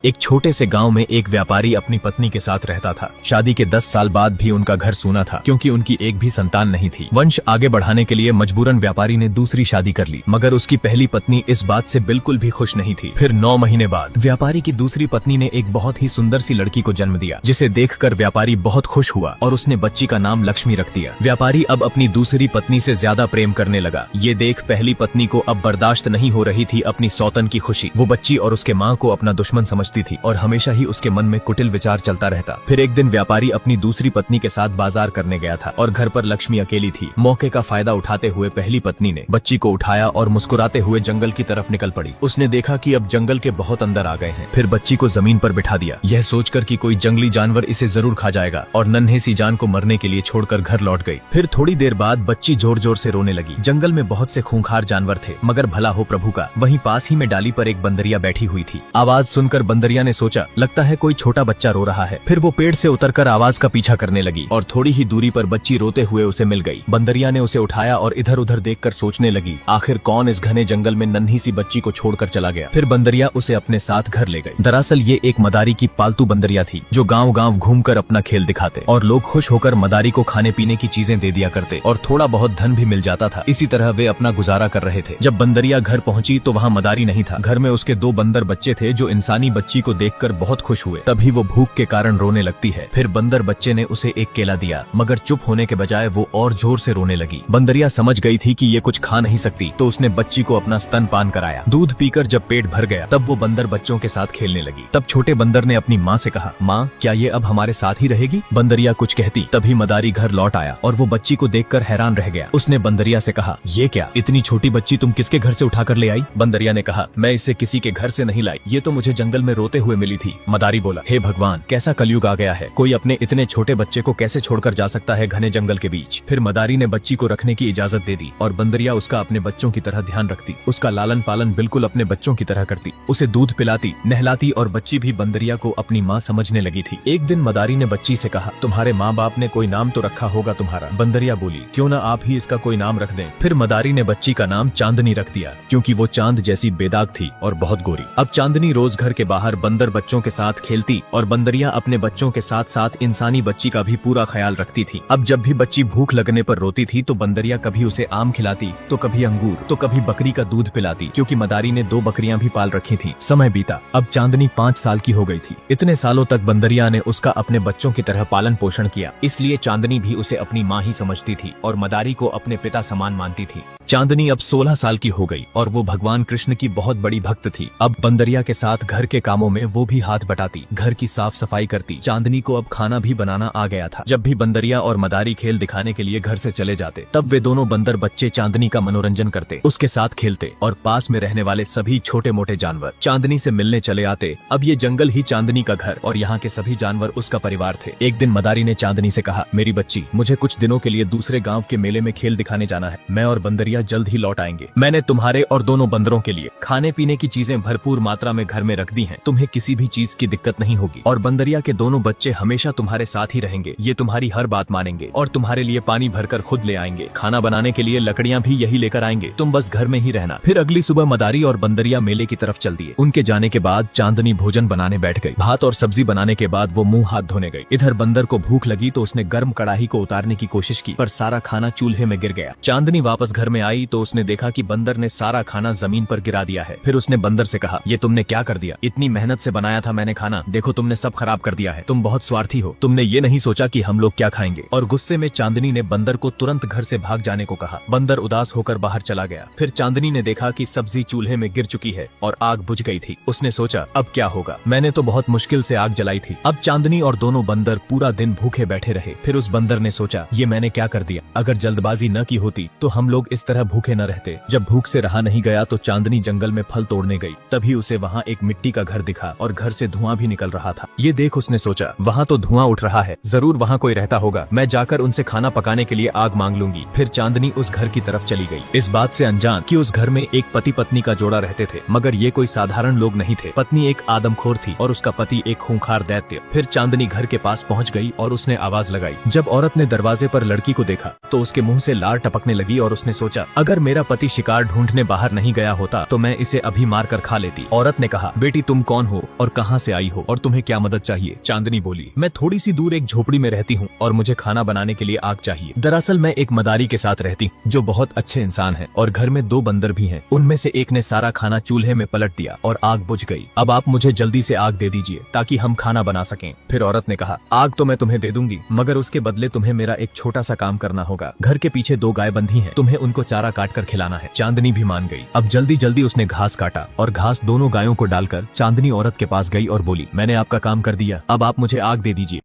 एक छोटे से गांव में एक व्यापारी अपनी पत्नी के साथ रहता था। शादी के 10 साल बाद भी उनका घर सूना था क्योंकि उनकी एक भी संतान नहीं थी। वंश आगे बढ़ाने के लिए मजबूरन व्यापारी ने दूसरी शादी कर ली, मगर उसकी पहली पत्नी इस बात से बिल्कुल भी खुश नहीं थी। फिर 9 महीने बाद व्यापारी की दूसरी पत्नी ने एक बहुत ही सुंदर सी लड़की को जन्म दिया, जिसे देखकर व्यापारी बहुत खुश हुआ और उसने बच्ची का नाम लक्ष्मी रख दिया। व्यापारी अब अपनी दूसरी पत्नी से ज्यादा प्रेम करने लगा। ये देख पहली पत्नी को अब बर्दाश्त नहीं हो रही थी अपनी सौतन की खुशी। वो बच्ची और उसके माँ को अपना दुश्मन समझती थी और हमेशा ही उसके मन में कुटिल विचार चलता रहता। फिर एक दिन व्यापारी अपनी दूसरी पत्नी के साथ बाजार करने गया था और घर पर लक्ष्मी अकेली थी। मौके का फायदा उठाते हुए पहली पत्नी ने बच्ची को उठाया और मुस्कुराते हुए जंगल की तरफ निकल पड़ी। उसने देखा कि अब जंगल के बहुत अंदर आ गए हैं। फिर बच्ची को जमीन पर बिठा दिया, यह सोचकर कि कोई जंगली जानवर इसे जरूर खा जाएगा, और नन्हे सी जान को मरने के लिए छोड़कर घर लौट गई। फिर थोड़ी देर बाद बच्ची जोर जोर से रोने लगी। जंगल में बहुत से खूंखार जानवर थे, मगर भला हो प्रभु का। वहीं पास ही में डाली पर एक बंदरिया बैठी हुई थी। आवाज सुनकर बंदरिया ने सोचा, लगता है कोई छोटा बच्चा रो रहा है। फिर वो पेड़ से उतरकर आवाज का पीछा करने लगी और थोड़ी ही दूरी पर बच्ची रोते हुए उसे मिल गई। बंदरिया ने उसे उठाया और इधर उधर देखकर सोचने लगी, आखिर कौन इस घने जंगल में नन्ही सी बच्ची को छोड़कर चला गया। फिर बंदरिया उसे अपने साथ घर ले गई। दरअसल ये एक मदारी की पालतू बंदरिया थी, जो गाँव गाँव घूमकर अपना खेल दिखाते और लोग खुश होकर मदारी को खाने पीने की चीजें दे दिया करते और थोड़ा बहुत धन भी मिल जाता था। इसी तरह वे अपना गुजारा कर रहे थे। जब बंदरिया घर पहुंची तो वहाँ मदारी नहीं था। घर में उसके 2 बंदर बच्चे थे जो इंसानी बच्ची को देखकर बहुत खुश हुए। तभी वो भूख के कारण रोने लगती है। फिर बंदर बच्चे ने उसे एक केला दिया, मगर चुप होने के बजाय वो और जोर से रोने लगी। बंदरिया समझ गई थी कि ये कुछ खा नहीं सकती, तो उसने बच्ची को अपना स्तनपान कराया। दूध पीकर जब पेट भर गया तब वो बंदर बच्चों के साथ खेलने लगी। तब छोटे बंदर ने अपनी माँ से कहा, माँ क्या ये अब हमारे साथ ही रहेगी? बंदरिया कुछ कहती तभी मदारी घर लौट आया और वो बच्ची को देखकर हैरान रह गया। उसने बंदरिया से कहा, ये क्या, इतनी छोटी बच्ची तुम किसके घर से उठाकर ले आई? बंदरिया ने कहा, मैं इसे किसी के घर से नहीं लाई, ये तो मुझे जंगल में रोते हुए मिली थी। मदारी बोला, हे भगवान, कैसा कलयुग आ गया है, कोई अपने इतने छोटे बच्चे को कैसे छोड़कर जा सकता है घने जंगल के बीच। फिर मदारी ने बच्ची को रखने की इजाजत दे दी और बंदरिया उसका अपने बच्चों की तरह ध्यान रखती। उसका लालन पालन बिल्कुल अपने बच्चों की तरह करती, उसे दूध पिलाती, नहलाती और बच्ची भी बंदरिया को अपनी माँ समझने लगी थी। एक दिन मदारी ने बच्ची से कहा, तुम्हारे माँ बाप ने कोई नाम तो रखा होगा तुम्हारा? बंदरिया बोली, क्यों ना आप ही इसका कोई नाम रख दें। फिर मदारी ने बच्ची का नाम चांदनी रख दिया, क्योंकि वो चांद जैसी बेदाग थी और बहुत गोरी। अब चांदनी रोज घर के बाहर बंदर बच्चों के साथ खेलती और बंदरिया अपने बच्चों के साथ साथ इंसानी बच्ची का भी पूरा ख्याल रखती थी। अब जब भी बच्ची भूख लगने पर रोती थी तो बंदरिया कभी उसे आम खिलाती, तो कभी अंगूर, तो कभी बकरी का दूध पिलाती, क्योंकि मदारी ने 2 बकरियां भी पाल रखी थी। समय बीता, अब चांदनी 5 साल की हो गई थी। इतने सालों तक बंदरिया ने उसका अपने बच्चों की तरह पालन पोषण किया, इसलिए चांदनी भी उसे अपनी माँ ही समझती थी और मदारी को अपने पिता समान मानती थी। चांदनी अब 16 साल की हो गई और वो भगवान कृष्ण की बहुत बड़ी भक्त थी। अब बंदरिया के साथ घर के कामों में वो भी हाथ बटाती, घर की साफ सफाई करती। चांदनी को अब खाना भी बनाना आ गया था। जब भी बंदरिया और मदारी खेल दिखाने के लिए घर से चले जाते, तब वे दोनों बंदर बच्चे चांदनी का मनोरंजन करते, उसके साथ खेलते और पास में रहने वाले सभी छोटे मोटे जानवर चांदनी से मिलने चले आते। अब ये जंगल ही चांदनी का घर और यहाँ के सभी जानवर उसका परिवार थे। एक दिन मदारी ने चांदनी से कहा, मेरी बच्ची, मुझे कुछ दिनों के लिए दूसरे गाँव के मेले में खेल दिखाने जाना है। मैं और बंदरिया जल्द ही लौट आएंगे। मैंने तुम्हारे और दोनों बंदरों के लिए खाने पीने की चीजें भरपूर मात्रा में घर में रख दी हैं। तुम्हें किसी भी चीज की दिक्कत नहीं होगी और बंदरिया के दोनों बच्चे हमेशा तुम्हारे साथ ही रहेंगे। ये तुम्हारी हर बात मानेंगे और तुम्हारे लिए पानी भरकर खुद ले आएंगे। खाना बनाने के लिए लकड़ियाँ भी यही लेकर आएंगे। तुम बस घर में ही रहना। फिर अगली सुबह मदारी और बंदरिया मेले की तरफ चल दिए। उनके जाने के बाद चांदनी भोजन बनाने बैठ गई। भात और सब्जी बनाने के बाद वो मुंह हाथ धोने गई। इधर बंदर को भूख लगी तो उसने गर्म कढ़ाई को उतारने की कोशिश की, पर सारा खाना चूल्हे में गिर गया। चांदनी वापस घर में आई तो उसने देखा कि बंदर ने सारा खाना जमीन पर गिरा दिया है। फिर उसने बंदर से कहा, ये तुमने क्या कर दिया? इतनी मेहनत से बनाया था मैंने खाना, देखो तुमने सब खराब कर दिया है। तुम बहुत स्वार्थी हो, तुमने ये नहीं सोचा कि हम लोग क्या खाएंगे। और गुस्से में चांदनी ने बंदर को तुरंत घर से भाग जाने को कहा। बंदर उदास होकर बाहर चला गया। फिर चांदनी ने देखा कि सब्जी चूल्हे में गिर चुकी है और आग बुझ गई थी। उसने सोचा, अब क्या होगा, मैंने तो बहुत मुश्किल से आग जलाई थी। अब चांदनी और दोनों बंदर पूरा दिन भूखे बैठे रहे। फिर उस बंदर ने सोचा, ये मैंने क्या कर दिया, अगर जल्दबाजी न की होती तो हम लोग इस तरह भूखे न रहते। जब भूख से रहा नहीं गया तो चांदनी जंगल में फल तोड़ने गई। तभी उसे वहाँ एक मिट्टी का घर दिखा और घर से धुआं भी निकल रहा था। ये देख उसने सोचा, वहाँ तो धुआं उठ रहा है, जरूर वहाँ कोई रहता होगा। मैं जाकर उनसे खाना पकाने के लिए आग मांग लूंगी। फिर चांदनी उस घर की तरफ चली गई, इस बात से अनजान कि उस घर में एक पति पत्नी का जोड़ा रहते थे, मगर ये कोई साधारण लोग नहीं थे। पत्नी एक आदमखोर थी और उसका पति एक खूंखार दैत्य। फिर चांदनी घर के पास पहुँच गई और उसने आवाज लगाई। जब औरत ने दरवाजे पर लड़की को देखा तो उसके मुँह से लार टपकने लगी और उसने सोचा, अगर मेरा पति शिकार ढूंढने बाहर नहीं गया होता तो मैं इसे अभी मार कर खा लेती। औरत ने कहा, बेटी तुम कौन हो और कहाँ से आई हो और तुम्हें क्या मदद चाहिए? चांदनी बोली, मैं थोड़ी सी दूर एक झोपड़ी में रहती हूँ और मुझे खाना बनाने के लिए आग चाहिए। दरअसल मैं एक मदारी के साथ रहती हूँ जो बहुत अच्छे इंसान है और घर में 2 बंदर भी हैं। उनमें से एक ने सारा खाना चूल्हे में पलट दिया और आग बुझ गई। अब आप मुझे जल्दी से आग दे दीजिए ताकि हम खाना बना सकें। फिर औरत ने कहा, आग तो मैं तुम्हें दे दूंगी, मगर उसके बदले तुम्हें मेरा एक छोटा सा काम करना होगा। घर के पीछे 2 गाय बंधी हैं, तुम्हें उनको चारा काट कर खिलाना है। चांदनी भी मान गई। अब जल्दी जल्दी उसने घास काटा और घास दोनों गायों को डालकर चांदनी औरत के पास गई और बोली, मैंने आपका काम कर दिया, अब आप मुझे आग दे दीजिए।